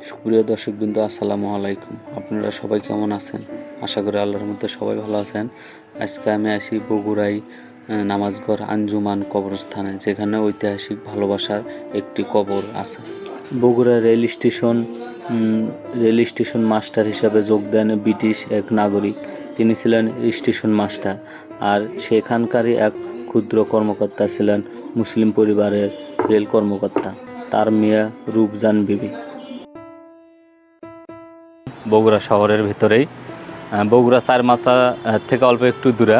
সুপ্রিয় দর্শকবৃন্দ, আসসালামু আলাইকুম। আপনারা সবাই কেমন আছেন? আশা করি আল্লাহর মধ্যে সবাই ভালো আছেন। আজকে আমি আসি বগুড়ায় নামাজঘর আঞ্জুমান কবরস্থানে, যেখানে ঐতিহাসিক ভালোবাসার একটি কবর আছে। বগুড়া রেল স্টেশন মাস্টার হিসাবে যোগ দেন ব্রিটিশ এক নাগরিক। তিনি ছিলেন স্টেশন মাস্টার, আর সেখানকারই এক ক্ষুদ্র কর্মকর্তা ছিলেন মুসলিম পরিবারের রেল কর্মকর্তা। তার মেয়ে রূপজান বিবি। বগুড়া শহরের ভিতরেই, বগুড়া চার মাথা থেকে অল্প একটু দূরে।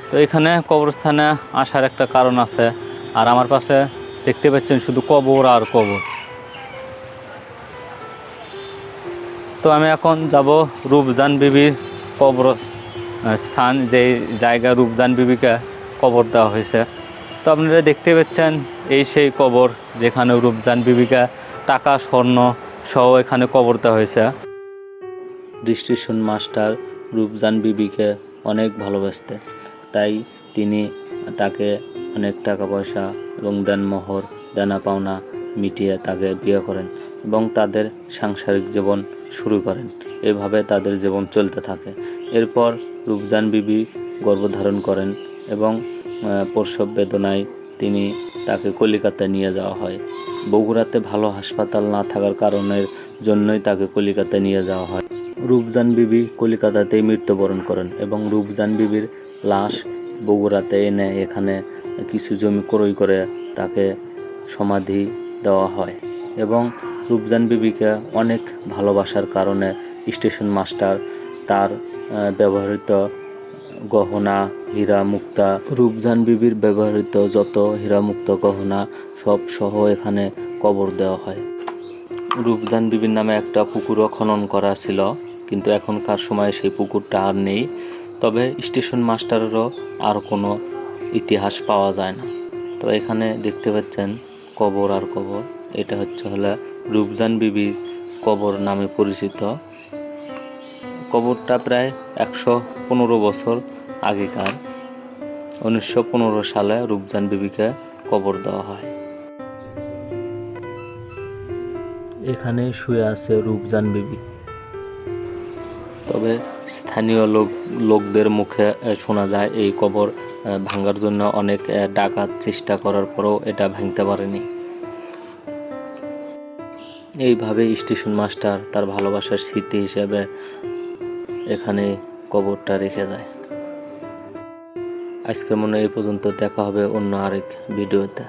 তো এখানে কবরস্থানে আসার একটা কারণ আছে। আর আমার পাশে দেখতে পাচ্ছেন শুধু কবর আর কবর। তো আমি এখন যাব রূপজান বিবির স্থান, যে জায়গায় রূপজান বিবিকে কবর দেওয়া হয়েছে। তো আপনারা দেখতে পাচ্ছেন এই সেই কবর যেখানে রূপজান বিবিকে টাকা স্বর্ণ সহ এখানে কবর দেওয়া হয়েছে। স্টেশন মাস্টার রূপজান বিবিকে অনেক ভালোবাসতেন, তাই তিনি তাকে অনেক টাকা পয়সা এবং দেনমোহর দেনা পাওনা মিটিয়ে তাকে বিয়ে করেন এবং তাদের সাংসারিক জীবন শুরু করেন। এভাবে তাদের জীবন চলতে থাকে। এরপর রূপজান বিবি গর্ভধারণ করেন এবং প্রসব বেদনায় তাকে কলিকাতায় নিয়ে যাওয়া হয়। বগুড়াতে ভালো হাসপাতাল না থাকার কারণের জন্যই তাকে কলিকাতায় নিয়ে যাওয়া হয়। রূপজান বিবি কলিকাতাতেই মৃত্যুবরণ করেন এবং রূপজান বিবির লাশ বগুড়াতে এনে এখানে কিছু জমি ক্রয় করে তাকে সমাধি দেওয়া হয়। এবং রূপজান বিবিকে অনেক ভালোবাসার কারণে স্টেশন মাস্টার তার ব্যবহৃত গহনা, হীরা মুক্তা, রূপজান বিবির ব্যবহৃত যত হীরা মুক্ত গহনা সব সহ এখানে কবর দেওয়া হয়। রূপজান বিবির নামে একটা পুকুরও খনন করা ছিল, কিন্তু এখনকার সময়ে সেই পুকুরটা আর নেই। তবে স্টেশন মাস্টারেরও আর কোনো ইতিহাস পাওয়া যায় না। তো এখানে দেখতে পাচ্ছেন কবর আর কবর। এটা হলো রূপজান বিবির কবর নামে পরিচিত। কবরটা প্রায় 115 বছর আগেকার। 1915 সালে রূপজান বিবিকে কবর দেওয়া হয়। এখানে শুয়ে আছে রূপজান বিবি। তবে স্থানীয় লোকদের মুখে শোনা যায় এই কবর ভাঙার জন্য অনেক ডাকাত চেষ্টা করার পরেও এটা ভাঙতে পারেনি। এইভাবে স্টেশন মাস্টার তার ভালোবাসার স্মৃতি হিসেবে এখানে কবরটা রেখে যায়। আজকের মনে এই পর্যন্ত। দেখা হবে অন্য আরেক ভিডিওতে।